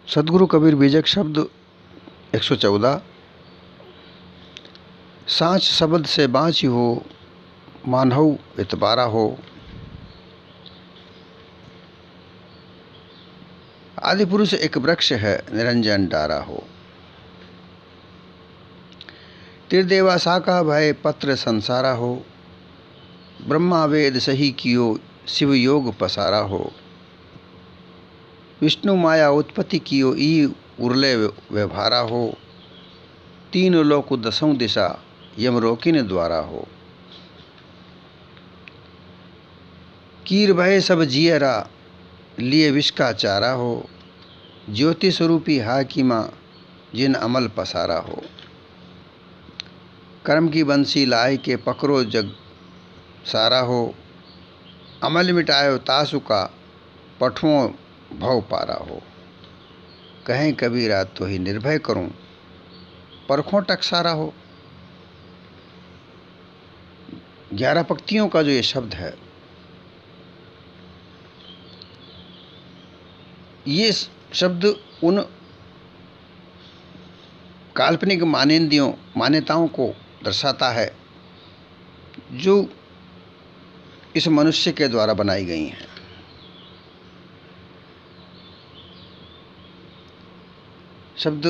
सदगुरु कबीर बीजक शब्द 114। सांच शब्द से बाँची हो, मानहु इतबारा हो। आदि पुरुष एक वृक्ष है, निरंजन डारा हो। त्रिदेवा शाखा भय पत्र संसारा हो। ब्रह्मा वेद सही कियो, शिव योग पसारा हो। विष्णु माया उत्पत्ति कियो, ई उरले व्यवहारा हो। तीन लोक दसों दिशा, यम रोकिन द्वारा हो। कीर भय सब जियरा, लिए विष का चारा हो। ज्योति स्वरूपी हाकिमा, जिन अमल पसारा हो। कर्म की बंसी लाए के पकड़ो जग सारा हो। अमल मिटायो तासु का, पठुओं भव पारा हो। कहें कबीरा तो ही निर्भय करूं, परखों टकसारा हो। 11 पंक्तियों का जो ये शब्द है, ये शब्द उन काल्पनिक मान्यताओं को दर्शाता है जो इस मनुष्य के द्वारा बनाई गई हैं। शब्द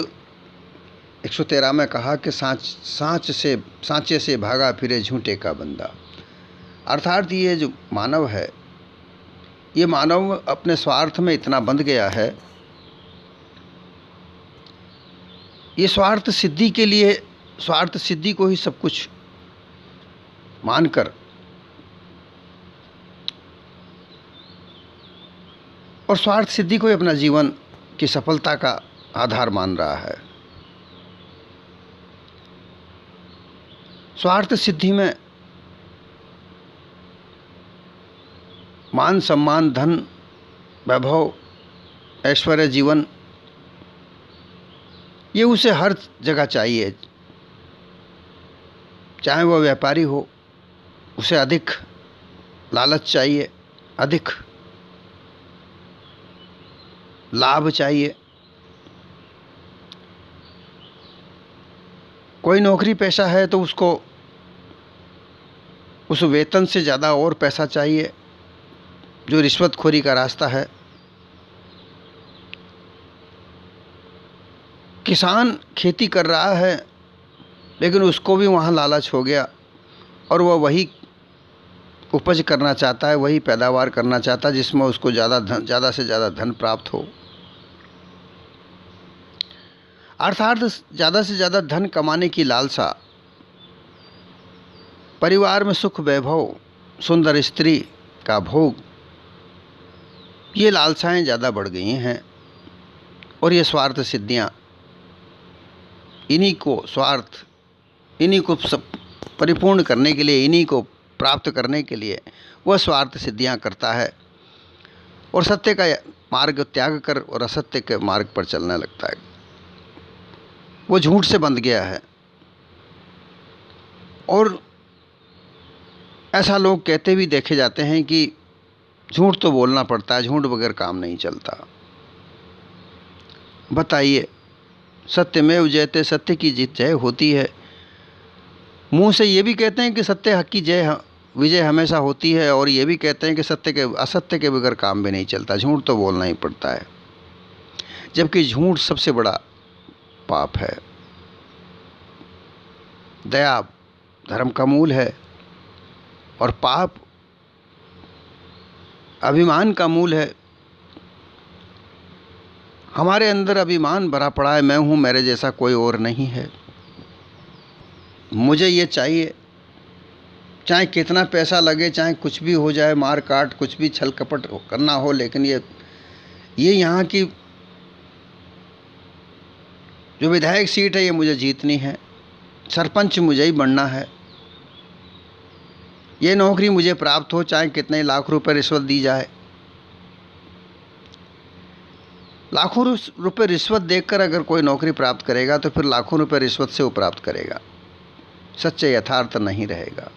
113 में कहा कि सांचे से भागा फिरे झूठे का बंदा। अर्थात ये जो मानव है, ये मानव अपने स्वार्थ में इतना बंध गया है, ये स्वार्थ सिद्धि के लिए, स्वार्थ सिद्धि को ही सब कुछ मानकर और स्वार्थ सिद्धि को ही अपना जीवन की सफलता का आधार मान रहा है। स्वार्थ सिद्धि में मान सम्मान, धन, वैभव, ऐश्वर्य, जीवन, ये उसे हर जगह चाहिए। चाहे वह व्यापारी हो, उसे अधिक लालच चाहिए, अधिक लाभ चाहिए। कोई नौकरी पेशा है तो उसको उस वेतन से ज़्यादा और पैसा चाहिए, जो रिश्वतखोरी का रास्ता है। किसान खेती कर रहा है, लेकिन उसको भी वहाँ लालच हो गया और वह वही उपज करना चाहता है, वही पैदावार करना चाहता है जिसमें उसको ज़्यादा से ज़्यादा धन प्राप्त हो। अर्थात ज़्यादा से ज़्यादा धन कमाने की लालसा, परिवार में सुख वैभव, सुंदर स्त्री का भोग, ये लालसाएं ज़्यादा बढ़ गई हैं। और ये स्वार्थ सिद्धियां, इन्हीं को सब परिपूर्ण करने के लिए, इन्हीं को प्राप्त करने के लिए वह स्वार्थ सिद्धियां करता है और सत्य का मार्ग त्याग कर और असत्य के मार्ग पर चलने लगता है। वो झूठ से बंध गया है। और ऐसा लोग कहते भी देखे जाते हैं कि झूठ तो बोलना पड़ता है, झूठ बगैर काम नहीं चलता। बताइए, सत्यमेव जयते, सत्य की जीत जय होती है। मुंह से ये भी कहते हैं कि सत्य हक की विजय हमेशा होती है, और ये भी कहते हैं कि असत्य के बगैर काम भी नहीं चलता, झूठ तो बोलना ही पड़ता है। जबकि झूठ सबसे बड़ा पाप है। दया धर्म का मूल है और पाप अभिमान का मूल है। हमारे अंदर अभिमान भरा पड़ा है, मैं हूँ, मेरे जैसा कोई और नहीं है, मुझे ये चाहिए, चाहे कितना पैसा लगे, चाहे कुछ भी हो जाए, मार काट, कुछ भी छल कपट करना हो, लेकिन ये यहाँ की जो विधायक सीट है ये मुझे जीतनी है, सरपंच मुझे ही बनना है, ये नौकरी मुझे प्राप्त हो, चाहे कितने लाख रुपए रिश्वत दी जाए। लाखों रुपए रिश्वत देकर अगर कोई नौकरी प्राप्त करेगा तो फिर लाखों रुपए रिश्वत से वो प्राप्त करेगा, सच्चे यथार्थ नहीं रहेगा।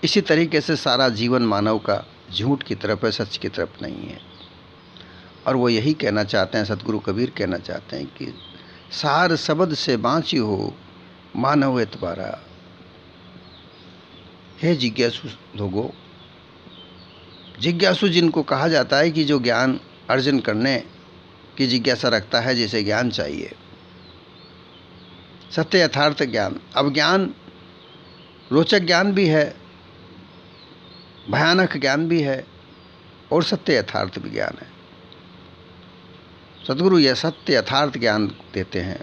इसी तरीके से सारा जीवन मानव का झूठ की तरफ है, सच की तरफ नहीं है। और वो यही कहना चाहते हैं, सतगुरु कबीर कहना चाहते हैं कि सार शब्द से बाँची हो मानव एतबारा। हे जिज्ञासु लोगों, जिज्ञासु जिनको कहा जाता है कि जो ज्ञान अर्जन करने की जिज्ञासा रखता है, जिसे ज्ञान चाहिए, सत्य यथार्थ ज्ञान। अब ज्ञान रोचक ज्ञान भी है, भयानक ज्ञान भी है और सत्य यथार्थ भी ज्ञान है। सतगुरु यह सत्य यथार्थ ज्ञान देते हैं।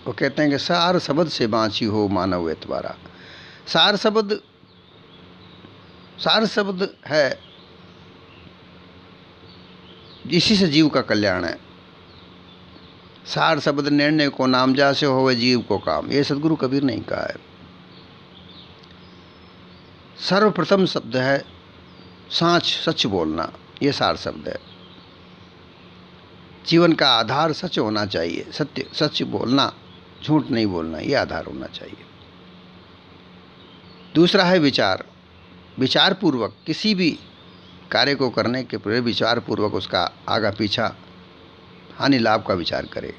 वो कहते हैं कि सार शब्द से बाँची हो मानव एतबारा। सार शब्द है, इसी से जीव का कल्याण है। सार शब्द निर्णय को नाम जा से होवे जीव को काम, ये सतगुरु कबीर ने कहा है। सर्वप्रथम शब्द है साँच, सच बोलना, ये सार शब्द है। जीवन का आधार सच होना चाहिए, सत्य, सच बोलना, झूठ नहीं बोलना, ये आधार होना चाहिए। दूसरा है विचार, विचारपूर्वक किसी भी कार्य को करने के पूरे विचारपूर्वक उसका आगा पीछा हानि लाभ का विचार करे।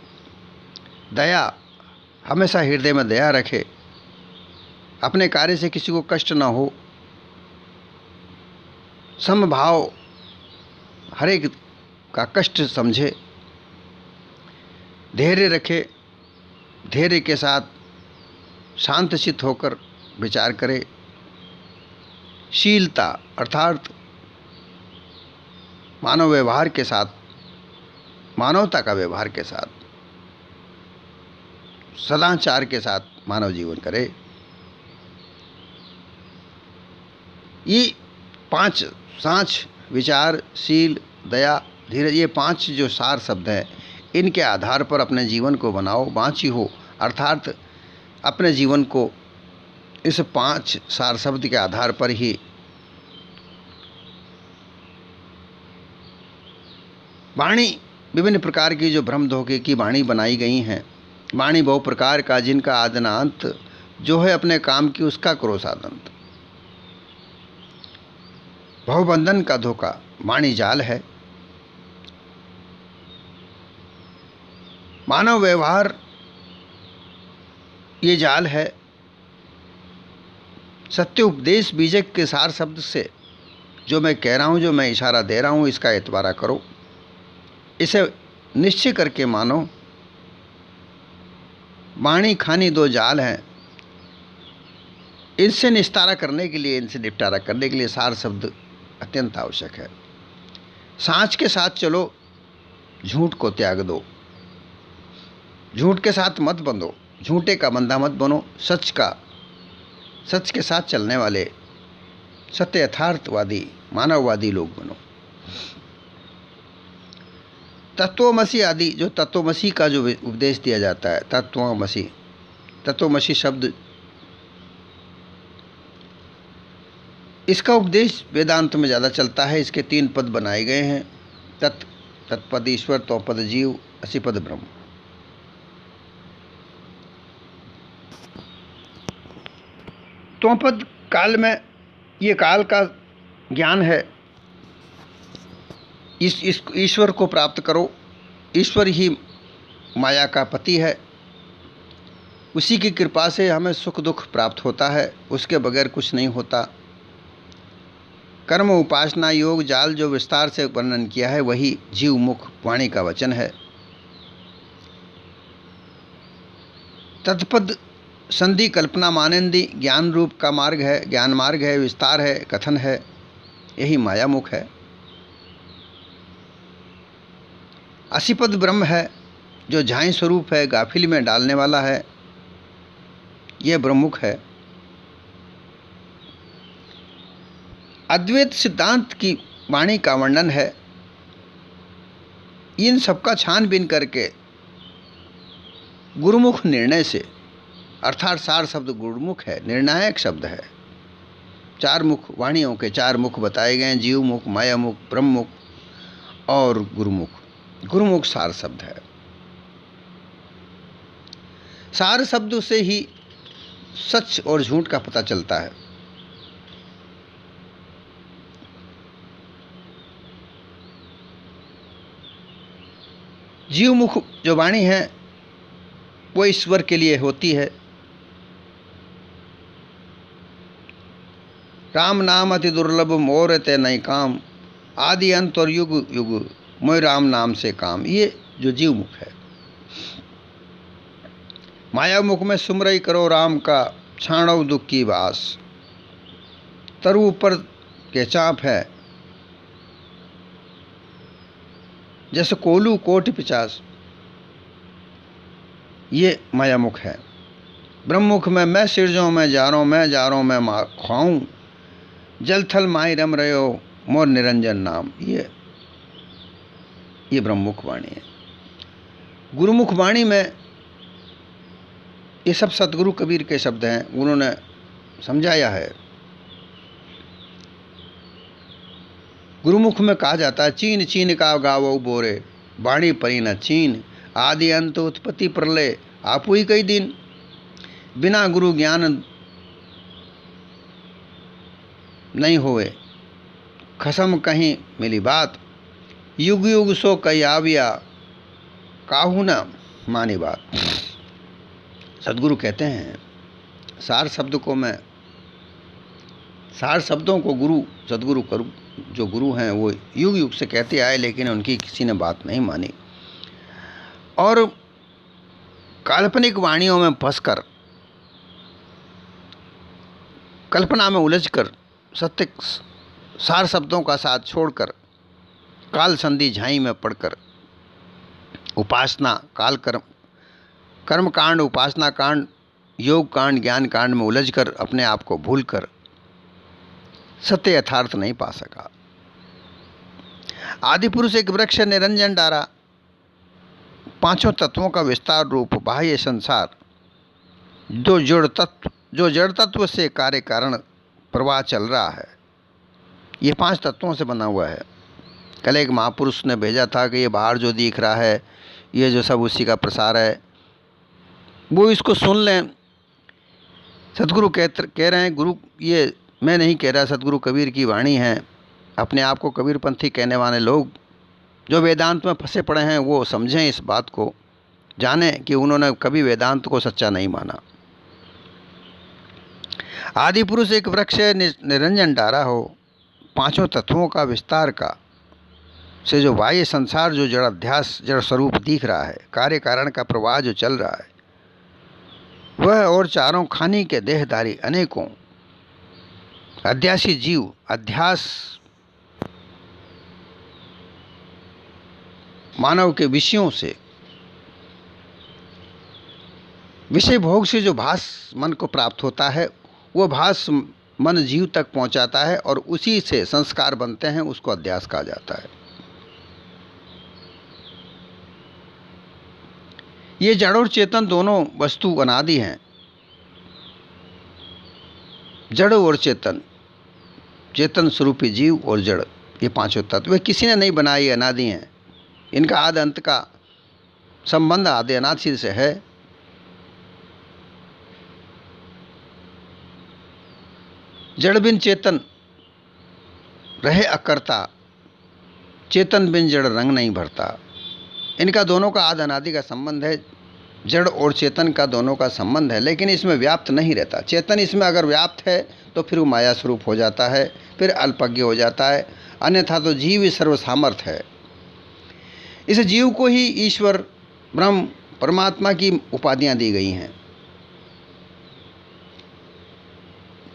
दया, हमेशा हृदय में दया रखे, अपने कार्य से किसी को कष्ट ना हो। समभाव, हर एक का कष्ट समझे। धैर्य रखे, धैर्य के साथ शांतचित्त होकर विचार करे। शीलता अर्थात मानव व्यवहार के साथ, मानवता का व्यवहार के साथ, सदाचार के साथ मानव जीवन करे। ये 5 साँच, विचार, शील, दया, धीरज, ये 5 जो सार शब्द हैं, इनके आधार पर अपने जीवन को बनाओ, बाँची हो। अर्थात अपने जीवन को इस 5 सार शब्द के आधार पर ही वाणी, विभिन्न प्रकार की जो भ्रम धोखे की वाणी बनाई गई हैं। वाणी बहु प्रकार का, जिनका आदना अंत, जो है अपने काम की उसका करो साधन। भवबंधन का धोखा, वाणी जाल है। मानव व्यवहार ये जाल है। सत्य उपदेश बीजक के सार शब्द से जो मैं कह रहा हूँ, जो मैं इशारा दे रहा हूँ, इसका एतबारा करो, इसे निश्चय करके मानो। वाणी खानी 2 जाल हैं, इनसे निस्तारा करने के लिए, इनसे निपटारा करने के लिए सार शब्द अत्यंत आवश्यक है। साँच के साथ चलो, झूठ को त्याग दो। झूठ के साथ मत बंधो, झूठे का बंधा मत बनो। सच के साथ चलने वाले सत्य यथार्थवादी मानववादी लोग बनो। तत्वमसी आदि, जो तत्वमसी का जो उपदेश दिया जाता है, तत्वमसी शब्द, इसका उपदेश वेदांत में ज़्यादा चलता है। इसके 3 पद बनाए गए हैं, तत्पद ईश्वर, तोपद जीव, असीपद ब्रह्म। तोपद काल में, ये काल का ज्ञान है। इस ईश्वर को प्राप्त करो। ईश्वर ही माया का पति है, उसी की कृपा से हमें सुख दुख प्राप्त होता है, उसके बगैर कुछ नहीं होता। कर्म, उपासना, योग, जाल जो विस्तार से वर्णन किया है, वही जीव मुख वाणी का वचन है। तत्पद संधि, कल्पना, मानंदी, ज्ञान रूप का मार्ग है, ज्ञान मार्ग है, विस्तार है, कथन है, यही माया मुख है। असीपद ब्रह्म है, जो झाई स्वरूप है, गाफिल में डालने वाला है, यह ब्रह्मुख है। अद्वैत सिद्धांत की वाणी का वर्णन है। इन सबका छानबीन करके गुरुमुख निर्णय से, अर्थात सार शब्द गुरुमुख है, निर्णायक शब्द है। 4 मुख, वाणियों के 4 मुख बताए गए हैं, जीव मुख, माया मुख, ब्रह्म मुख और गुरुमुख। गुरुमुख सार शब्द है। सार शब्द से ही सच और झूठ का पता चलता है। जीवमुख जो वाणी है वो ईश्वर के लिए होती है। राम नाम अति दुर्लभ मोर ते नई काम, आदि अंत और युग युग मोय राम नाम से काम। ये जो जीवमुख है। माया मुख में सुमरई करो राम का, छाणव दुख की बास। तरु ऊपर के चाप है, जैसे कोलू कोटि पिचास। ये माया मुख है। ब्रह्ममुख में मैं सिरजों में जारों में, जारों में माँ खुआऊँ, जल थल माई रम रयो मोर निरंजन नाम। ये ब्रह्ममुख वाणी है। गुरुमुख वाणी में ये सब सतगुरु कबीर के शब्द हैं। उन्होंने समझाया है। गुरुमुख में कहा जाता है, चीन चीन का गावो बोरे, वाणी परी न चीन। आदि अंत उत्पत्ति प्रलय आपू ही कई दिन। बिना गुरु ज्ञान नहीं होए, खसम कहीं मिली बात। युग युग सो कई आविया, काहू न मानी बात। सदगुरु कहते हैं, सार शब्दों को गुरु सदगुरु करू जो गुरु हैं वो युग युग से कहते आए, लेकिन उनकी किसी ने बात नहीं मानी। और काल्पनिक वाणियों में फंसकर, कल्पना में उलझकर, सत्य सार शब्दों का साथ छोड़कर, काल संधि झाई में पड़कर, उपासना काल कर्म कांड, उपासना कांड, योग कांड, ज्ञान कांड में उलझकर अपने आप को भूलकर सत्य यथार्थ नहीं पा सका। आदि पुरुष एक वृक्ष निरंजन डारा, पांचों तत्वों का विस्तार रूप बाह्य संसार, जो जड़ तत्व से कार्य कारण प्रवाह चल रहा है, ये 5 तत्वों से बना हुआ है। कल एक महापुरुष ने भेजा था कि ये बाहर जो दिख रहा है ये जो सब उसी का प्रसार है, वो इसको सुन लें। सदगुरु कह रहे हैं, गुरु ये मैं नहीं कह रहा, सदगुरु कबीर की वाणी है। अपने आप को कबीरपंथी कहने वाले लोग जो वेदांत में फंसे पड़े हैं वो समझें, इस बात को जानें कि उन्होंने कभी वेदांत को सच्चा नहीं माना। आदि पुरुष एक वृक्ष निरंजन डारा हो, पांचों तत्वों का विस्तार का से जो बाह्य संसार, जो जड़ अध्यास जड़ स्वरूप दिख रहा है, कार्य कारण का प्रवाह जो चल रहा है वह, और चारों खानी के देहधारी अनेकों अध्यासी जीव, अध्यास मानव के विषयों से, विषय भोग से जो भास मन को प्राप्त होता है, वो भास मन जीव तक पहुंचाता है और उसी से संस्कार बनते हैं, उसको अध्यास कहा जाता है। ये जड़ और चेतन दोनों वस्तु अनादि हैं। जड़ और चेतन, चेतन स्वरूपी जीव और जड़, ये पांचों तत्व किसी ने नहीं बनाए, ये अनादि हैं। इनका आदि अंत का संबंध आदि अनादि से है। जड़ बिन चेतन रहे अकर्ता, चेतन बिन जड़ रंग नहीं भरता। इनका दोनों का आदि अनादि का संबंध है। जड़ और चेतन का दोनों का संबंध है, लेकिन इसमें व्याप्त नहीं रहता। चेतन इसमें अगर व्याप्त है तो फिर वो माया स्वरूप हो जाता है, फिर अल्पज्ञ हो जाता है। अन्यथा तो जीव ही सर्वसामर्थ है। इस जीव को ही ईश्वर, ब्रह्म, परमात्मा की उपाधियां दी गई हैं।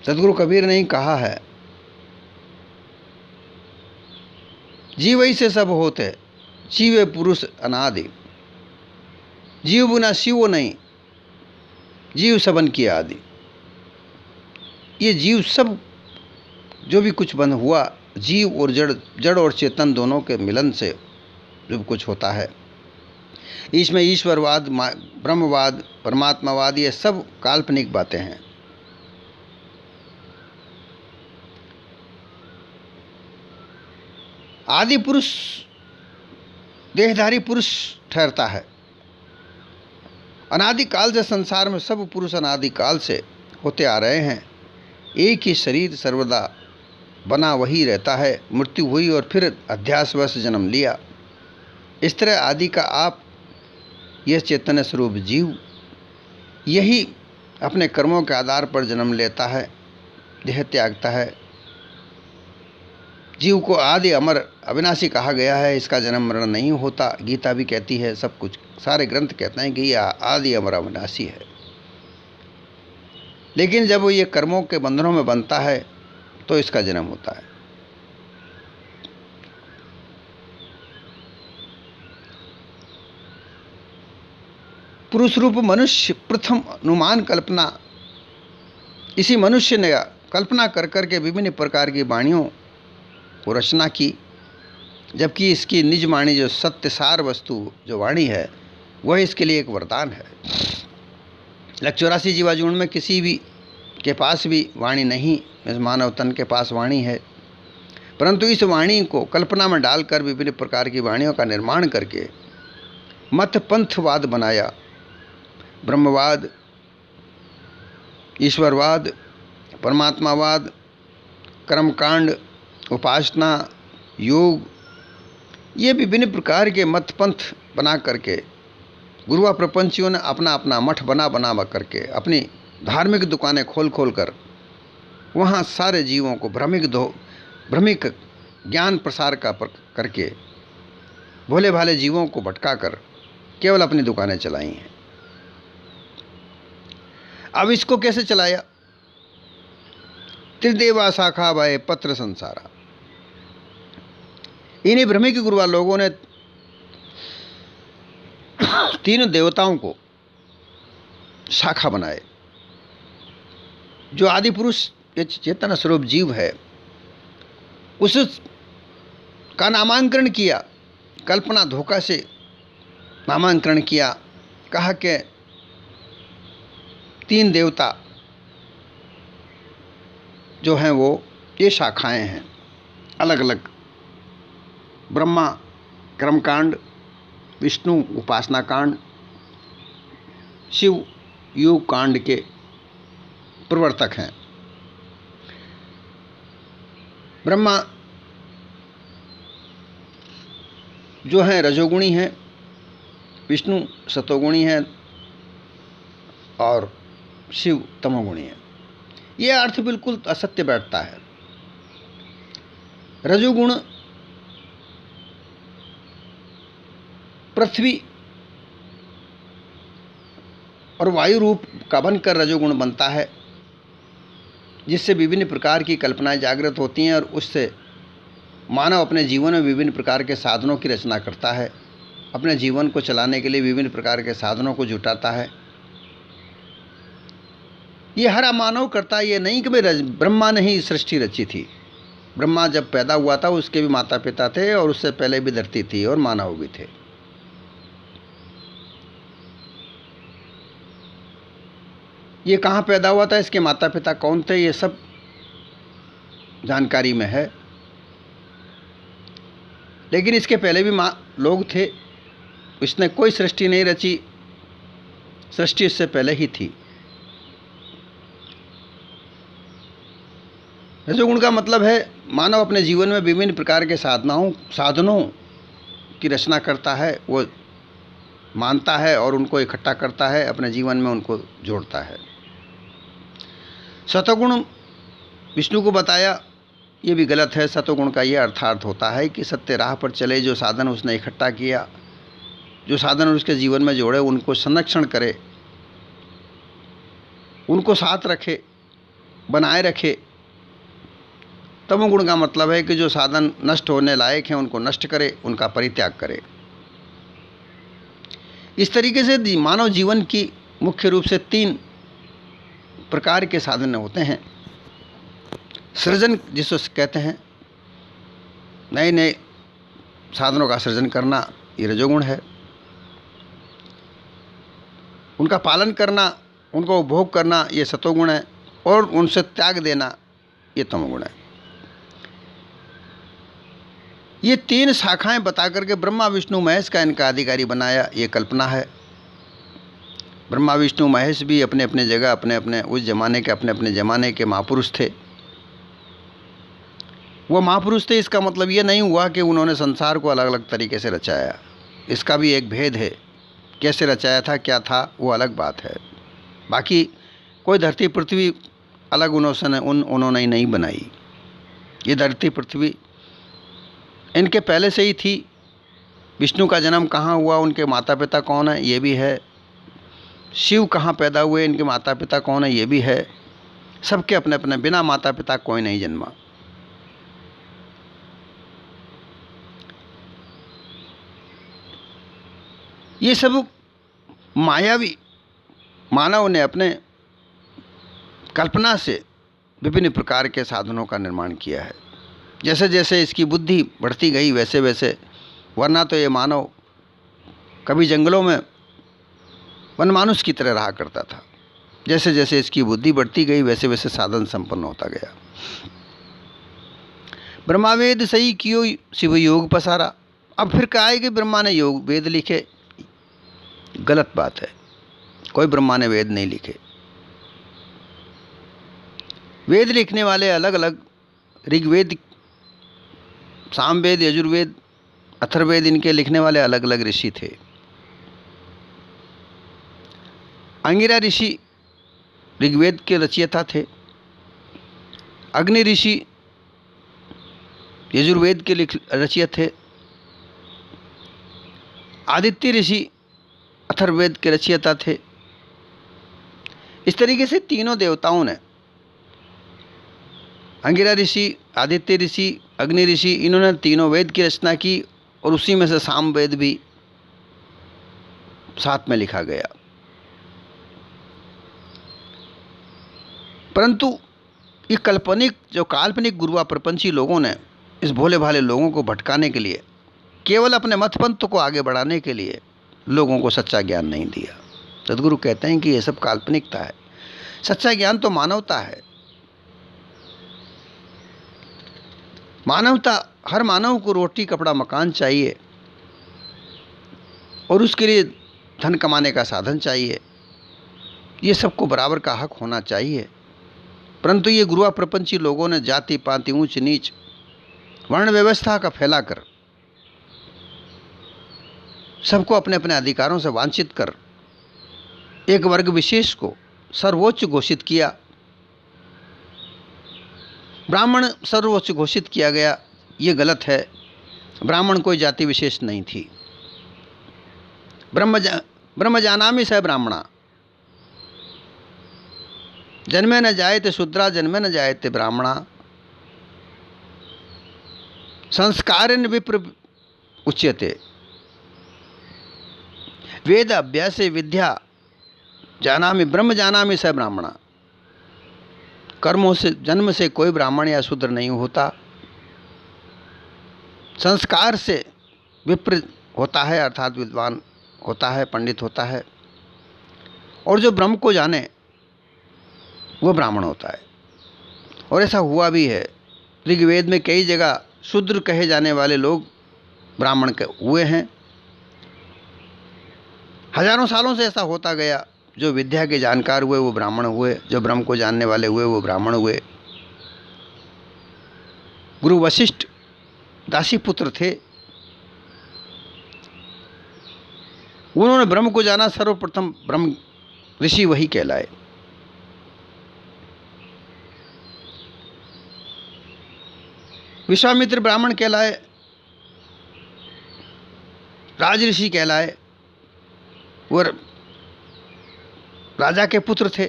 सदगुरु कबीर ने कहा है, जीव ही से सब होते, जीवे पुरुष अनादि। जीव बिना शिव नहीं, जीव सबन की आदि। ये जीव सब जो भी कुछ बन हुआ, जीव और जड़ और चेतन दोनों के मिलन से जो कुछ होता है, इसमें ईश्वरवाद, ब्रह्मवाद, परमात्मावाद, ये सब काल्पनिक बातें हैं। आदि पुरुष देहधारी पुरुष ठहरता है। अनादिकाल से संसार में सब पुरुष अनादिकाल से होते आ रहे हैं। एक ही शरीर सर्वदा बना वही रहता है। मृत्यु हुई और फिर अध्यासवश जन्म लिया। इस तरह आदि का आप यह चैतन्य स्वरूप जीव यही अपने कर्मों के आधार पर जन्म लेता है, देह त्यागता है। जीव को आदि अमर अविनाशी कहा गया है, इसका जन्म मरण नहीं होता। गीता भी कहती है, सब कुछ सारे ग्रंथ कहते हैं कि यह आदि अमर अविनाशी है। लेकिन जब वो ये कर्मों के बंधनों में बनता है तो इसका जन्म होता है। पुरुष रूप मनुष्य प्रथम अनुमान कल्पना, इसी मनुष्य ने कल्पना कर कर के विभिन्न प्रकार की वाणियों को रचना की, जबकि इसकी निज वाणी जो सत्य सार वस्तु जो वाणी है वह इसके लिए एक वरदान है। 184 जीवाजून में किसी भी के पास भी वाणी नहीं, इस मानव तन के पास वाणी है, परंतु इस वाणी को कल्पना में डालकर विभिन्न प्रकार की वाणियों का निर्माण करके मत पंथवाद बनाया। ब्रह्मवाद, ईश्वरवाद, परमात्मावाद, कर्मकांड, उपासना, योग, ये विभिन्न प्रकार के मत पंथ बना करके गुरुआ प्रपंचियों ने अपना अपना मठ बना करके अपनी धार्मिक दुकानें खोल कर वहाँ सारे जीवों को भ्रमिक ज्ञान प्रसार करके भोले भाले जीवों को भटका कर केवल अपनी दुकानें चलाई हैं। अब इसको कैसे चलाया? त्रिदेवा शाखा भय पत्र संसारा, इन्हीं भ्रमिक गुरुआ लोगों ने तीन देवताओं को शाखा बनाए। जो आदि पुरुष ये चेतन स्वरूप जीव है उस का नामांकरण किया, कल्पना धोखा से नामांकरण किया, कहा कि तीन देवता जो हैं वो ये शाखाएं हैं अलग अलग, ब्रह्मा कर्मकांड, विष्णु उपासना कांड, शिव योग कांड के प्रवर्तक हैं। ब्रह्मा जो हैं रजोगुणी हैं, विष्णु सतोगुणी हैं और शिव तमोगुणी है। ये अर्थ बिल्कुल असत्य बैठता है। रजोगुण पृथ्वी और वायु रूप का बनकर रजोगुण बनता है, जिससे विभिन्न प्रकार की कल्पनाएं जागृत होती हैं और उससे मानव अपने जीवन में विभिन्न प्रकार के साधनों की रचना करता है, अपने जीवन को चलाने के लिए विभिन्न प्रकार के साधनों को जुटाता है। ये हर मानव करता है, ये नहीं कि भाई ब्रह्मा ने ही सृष्टि रची थी। ब्रह्मा जब पैदा हुआ था उसके भी माता पिता थे और उससे पहले भी धरती थी और मानव भी थे। ये कहाँ पैदा हुआ था, इसके माता पिता कौन थे, ये सब जानकारी में है। लेकिन इसके पहले भी लोग थे, इसने कोई सृष्टि नहीं रची, सृष्टि इससे पहले ही थी। रजोगुण का मतलब है मानव अपने जीवन में विभिन्न प्रकार के साधनों की रचना करता है, वो मानता है और उनको इकट्ठा करता है, अपने जीवन में उनको जोड़ता है। सतोगुण विष्णु को बताया, ये भी गलत है। सतोगुण का ये अर्थार्थ होता है कि सत्य राह पर चले, जो साधन उसने इकट्ठा किया, जो साधन उसके जीवन में जोड़े, उनको संरक्षण करे, उनको साथ रखे, बनाए रखे। तमोगुण का मतलब है कि जो साधन नष्ट होने लायक हैं उनको नष्ट करे, उनका परित्याग करे। इस तरीके से मानव जीवन की मुख्य रूप से 3 प्रकार के साधन होते हैं। सृजन जिसको कहते हैं, नए नए साधनों का सृजन करना, ये रजोगुण है। उनका पालन करना, उनको उपभोग करना, ये सतोगुण है। और उनसे त्याग देना, ये तमोगुण है। ये 3 शाखाएं बता करके ब्रह्मा विष्णु महेश का इनका अधिकारी बनाया, ये कल्पना है। ब्रह्मा विष्णु महेश भी अपने अपने जगह, अपने अपने उस जमाने के अपने अपने ज़माने के महापुरुष थे। वो महापुरुष थे, इसका मतलब ये नहीं हुआ कि उन्होंने संसार को अलग अलग तरीके से रचाया। इसका भी एक भेद है कैसे रचाया था, क्या था, वो अलग बात है। बाकी कोई धरती पृथ्वी अलग उन्होंने नहीं बनाई। ये धरती पृथ्वी इनके पहले से ही थी। विष्णु का जन्म कहाँ हुआ, उनके माता पिता कौन है, ये भी है। शिव कहाँ पैदा हुए, इनके माता पिता कौन है, ये भी है। सबके अपने अपने, बिना माता पिता कोई नहीं जन्मा। ये सब मायावी मानव ने अपने कल्पना से विभिन्न प्रकार के साधनों का निर्माण किया है। जैसे जैसे इसकी बुद्धि बढ़ती गई वैसे वैसे, वरना तो ये मानव कभी जंगलों में वनमानुष की तरह रहा करता था। जैसे जैसे इसकी बुद्धि बढ़ती गई वैसे वैसे साधन संपन्न होता गया। ब्रह्मावेद सही कियो शिव योग पसारा। अब फिर कहा है कि ब्रह्मा ने योग वेद लिखे, गलत बात है। कोई ब्रह्मा ने वेद नहीं लिखे। वेद लिखने वाले अलग अलग, ऋग्वेद, सामवेद, यजुर्वेद, अथर्ववेद, इनके लिखने वाले अलग अलग ऋषि थे। अंगिरा ऋषि ऋग्वेद के रचयिता थे। अग्नि ऋषि यजुर्वेद के रचयिता थे। आदित्य ऋषि अथर्ववेद के रचयिता थे। इस तरीके से तीनों देवताओं ने, अंगिरा ऋषि, आदित्य ऋषि, अग्नि ऋषि, इन्होंने तीनों वेद की रचना की और उसी में से सामवेद भी साथ में लिखा गया। परंतु ये काल्पनिक, जो काल्पनिक गुरुआ प्रपंची लोगों ने इस भोले भाले लोगों को भटकाने के लिए, केवल अपने मतपंथ को आगे बढ़ाने के लिए लोगों को सच्चा ज्ञान नहीं दिया। सद्गुरु कहते हैं कि ये सब काल्पनिकता है, सच्चा ज्ञान तो मानवता है। मानवता, हर मानव को रोटी कपड़ा मकान चाहिए और उसके लिए धन कमाने का साधन चाहिए। ये सबको बराबर का हक होना चाहिए। परंतु ये गुरुआ प्रपंची लोगों ने जाति पाति, ऊंच नीच, वर्ण व्यवस्था का फैलाकर सबको अपने अपने अधिकारों से वांछित कर एक वर्ग विशेष को सर्वोच्च घोषित किया। ब्राह्मण सर्वोच्च घोषित किया गया, ये गलत है। ब्राह्मण कोई जाति विशेष नहीं थी। ब्रह्म जानामि स ब्राह्मणा, जन्मे न जायते शूद्रा, जन्मे न जायते ब्राह्मणा, संस्कारेण विप्र उच्यते, वेद अभ्यास विद्या जानामि ब्रह्म जानामि स ब्राह्मणा। कर्मों से, जन्म से कोई ब्राह्मण या शूद्र नहीं होता। संस्कार से विप्र होता है, अर्थात विद्वान होता है, पंडित होता है। और जो ब्रह्म को जाने वो ब्राह्मण होता है। और ऐसा हुआ भी है। ऋग्वेद में कई जगह शूद्र कहे जाने वाले लोग ब्राह्मण के हुए हैं। हजारों सालों से ऐसा होता गया। जो विद्या के जानकार हुए वो ब्राह्मण हुए, जो ब्रह्म को जानने वाले हुए वो ब्राह्मण हुए। गुरु वशिष्ठ दासी पुत्र थे। उन्होंने ब्रह्म को जाना, सर्वप्रथम ब्रह्म ऋषि वही कहलाए। विश्वामित्र ब्राह्मण कहलाए, राज ऋषि कहलाए। वो राजा के पुत्र थे।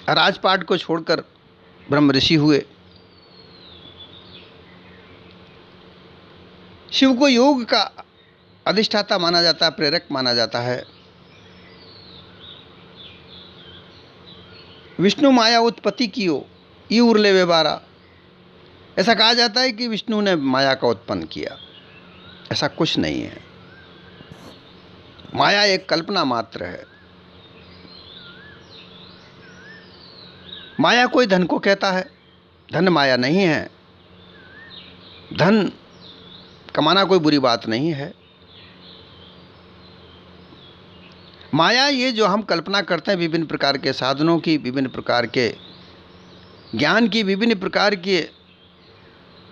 राजपाट को छोड़कर ब्रह्म ऋषि हुए। शिव को योग का अधिष्ठाता माना जाता है, प्रेरक माना जाता है। विष्णु माया उत्पत्ति कियो ई उर्ले व्यवहारा। ऐसा कहा जाता है कि विष्णु ने माया का उत्पन्न किया। ऐसा कुछ नहीं है। माया एक कल्पना मात्र है। माया कोई धन को कहता है, धन माया नहीं है। धन कमाना कोई बुरी बात नहीं है। माया ये जो हम कल्पना करते हैं विभिन्न प्रकार के साधनों की, विभिन्न प्रकार के ज्ञान की, विभिन्न प्रकार के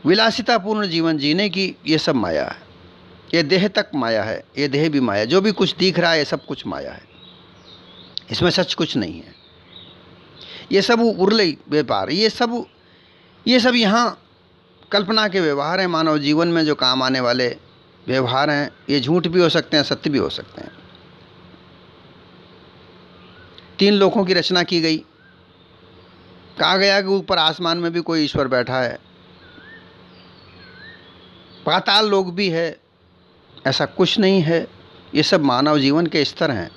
विलासितापूर्ण जीवन जीने की, ये सब माया है। ये देह तक माया है, ये देह भी माया, जो भी कुछ दिख रहा है ये सब कुछ माया है, इसमें सच कुछ नहीं है। ये सब उर्ले व्यापार, ये सब यहाँ कल्पना के व्यवहार हैं। मानव जीवन में जो काम आने वाले व्यवहार हैं, ये झूठ भी हो सकते हैं, सत्य भी हो सकते हैं। 3 लोकों की रचना की गई, कहा गया कि ऊपर आसमान में भी कोई ईश्वर बैठा है, पाताल लोक भी है, ऐसा कुछ नहीं है। ये सब मानव जीवन के स्तर हैं,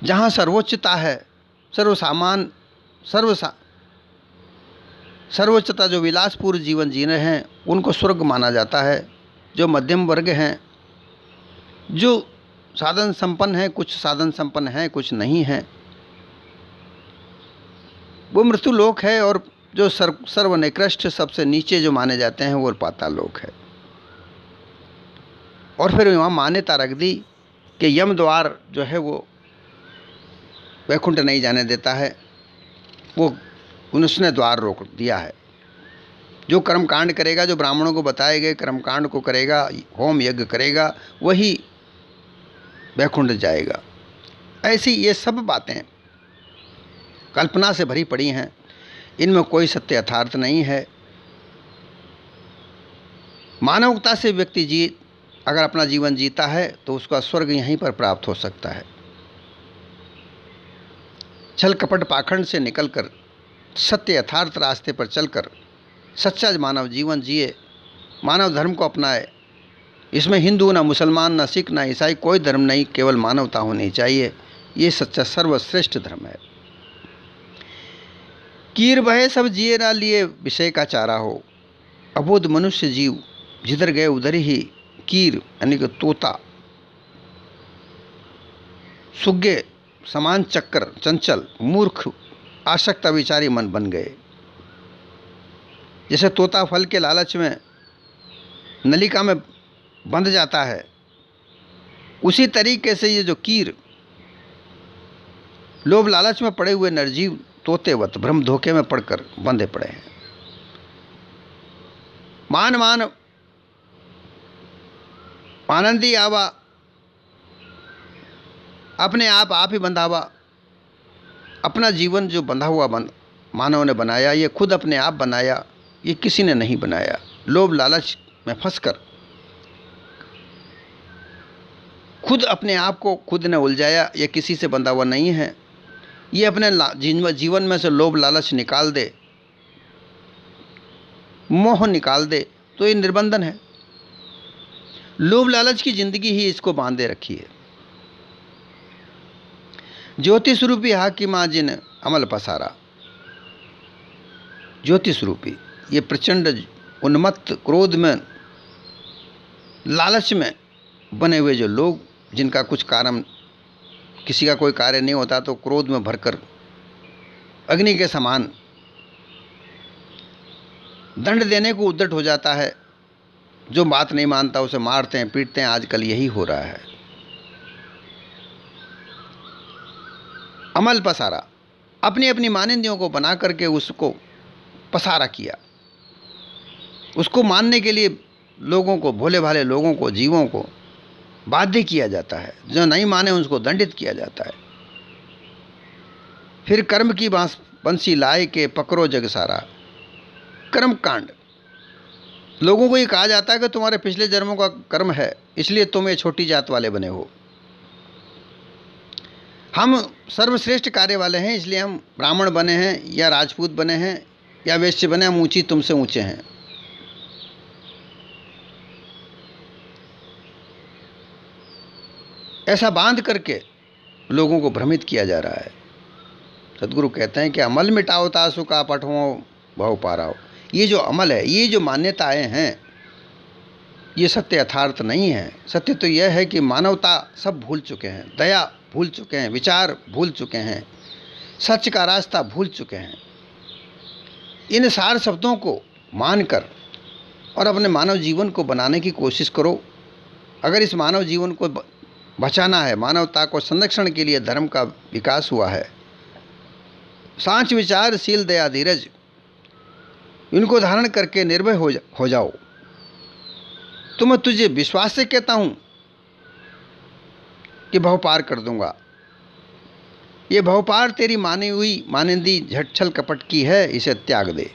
जहाँ सर्वोच्चता है, सर्वोच्चता जो विलासपूर्ण जीवन जी रहे हैं उनको स्वर्ग माना जाता है। जो मध्यम वर्ग हैं, जो साधन संपन्न हैं, कुछ साधन संपन्न हैं, कुछ नहीं हैं, वो मृत्यु लोक है। और जो सर्वनिकृष्ट सबसे नीचे जो माने जाते हैं वो पाताल लोक है। और फिर वहाँ मान्यता रख दी कि यम द्वार जो है वो वैकुंठ नहीं जाने देता है, वो उसने द्वार रोक दिया है। जो कर्मकांड करेगा, जो ब्राह्मणों को बताए गए कर्मकांड को करेगा, होम यज्ञ करेगा, वही वैकुंठ जाएगा। ऐसी ये सब बातें कल्पना से भरी पड़ी हैं, इनमें कोई सत्य यथार्थ नहीं है। मानवता से व्यक्ति अगर अपना जीवन जीता है तो उसका स्वर्ग यहीं पर प्राप्त हो सकता है। छल कपट पाखंड से निकलकर सत्य यथार्थ रास्ते पर चलकर सच्चा मानव जीवन जिए, मानव धर्म को अपनाए। इसमें हिंदू ना मुसलमान ना सिख ना ईसाई कोई धर्म नहीं, केवल मानवता होनी चाहिए। ये सच्चा सर्वश्रेष्ठ धर्म है। कीर बहे सब जिए ना लिए विषय का चारा हो, अबोध मनुष्य जीव जिधर गए उधर ही कीर यानी कि तोता सुग्गे समान चक्कर चंचल मूर्ख आसक्त अविचारी मन बन गए। जैसे तोता फल के लालच में नलिका में बंध जाता है, उसी तरीके से ये जो कीर लोभ लालच में पड़े हुए निर्जीव तोतेवत भ्रम धोखे में पड़कर बंधे पड़े हैं। मान मान आनंदी आवा, अपने आप ही बंधावा। अपना जीवन जो बंधा हुआ मानव ने बनाया, ये खुद अपने आप बनाया, ये किसी ने नहीं बनाया। लोभ लालच में फंसकर खुद अपने आप को खुद ने उलझाया, ये किसी से बंधा हुआ नहीं है। ये अपने जीवन में से लोभ लालच निकाल दे, मोह निकाल दे तो ये निर्बंधन है। लोभ लालच की जिंदगी ही इसको बांधे रखी है। ज्योति स्वरूपी हाकिमा जिन अमल पसारा, ज्योति स्वरूपी ये प्रचंड उन्मत्त क्रोध में लालच में बने हुए जो लोग, जिनका कुछ कारण किसी का कोई कार्य नहीं होता तो क्रोध में भरकर अग्नि के समान दंड देने को उद्यत हो जाता है। जो बात नहीं मानता उसे मारते हैं, पीटते हैं। आजकल यही हो रहा है। अमल पसारा, अपनी अपनी मानिंदियों को बना करके उसको पसारा किया। उसको मानने के लिए लोगों को, भोले भाले लोगों को, जीवों को बाध्य किया जाता है। जो नहीं माने उसको दंडित किया जाता है। फिर कर्म की बंसी लाए के पकड़ो जग सारा। कर्म कांड, लोगों को ये कहा जाता है कि तुम्हारे पिछले जन्मों का कर्म है, इसलिए तुम ये छोटी जात वाले बने हो। हम सर्वश्रेष्ठ कार्य वाले हैं, इसलिए हम ब्राह्मण बने हैं या राजपूत बने हैं या वैश्य बने, हम ऊंची तुमसे ऊंचे हैं। ऐसा बांध करके लोगों को भ्रमित किया जा रहा है। सदगुरु कहते हैं कि अमल मिटाओ तासु का पठो भव पाराओ। ये जो अमल है, ये जो मान्यताएं हैं, ये सत्य यथार्थ नहीं है। सत्य तो यह है कि मानवता सब भूल चुके हैं, दया भूल चुके हैं, विचार भूल चुके हैं, सच का रास्ता भूल चुके हैं। इन सार शब्दों को मानकर और अपने मानव जीवन को बनाने की कोशिश करो। अगर इस मानव जीवन को बचाना है, मानवता को संरक्षण के लिए धर्म का विकास हुआ है, सांच विचार शील दया धीरज इनको धारण करके निर्भय हो जाओ। तो मैं तुझे विश्वास से कहता हूं कि भव पार कर दूंगा। ये भव पार तेरी मानी हुई मानिंदी झट छल कपट की है, इसे त्याग दे।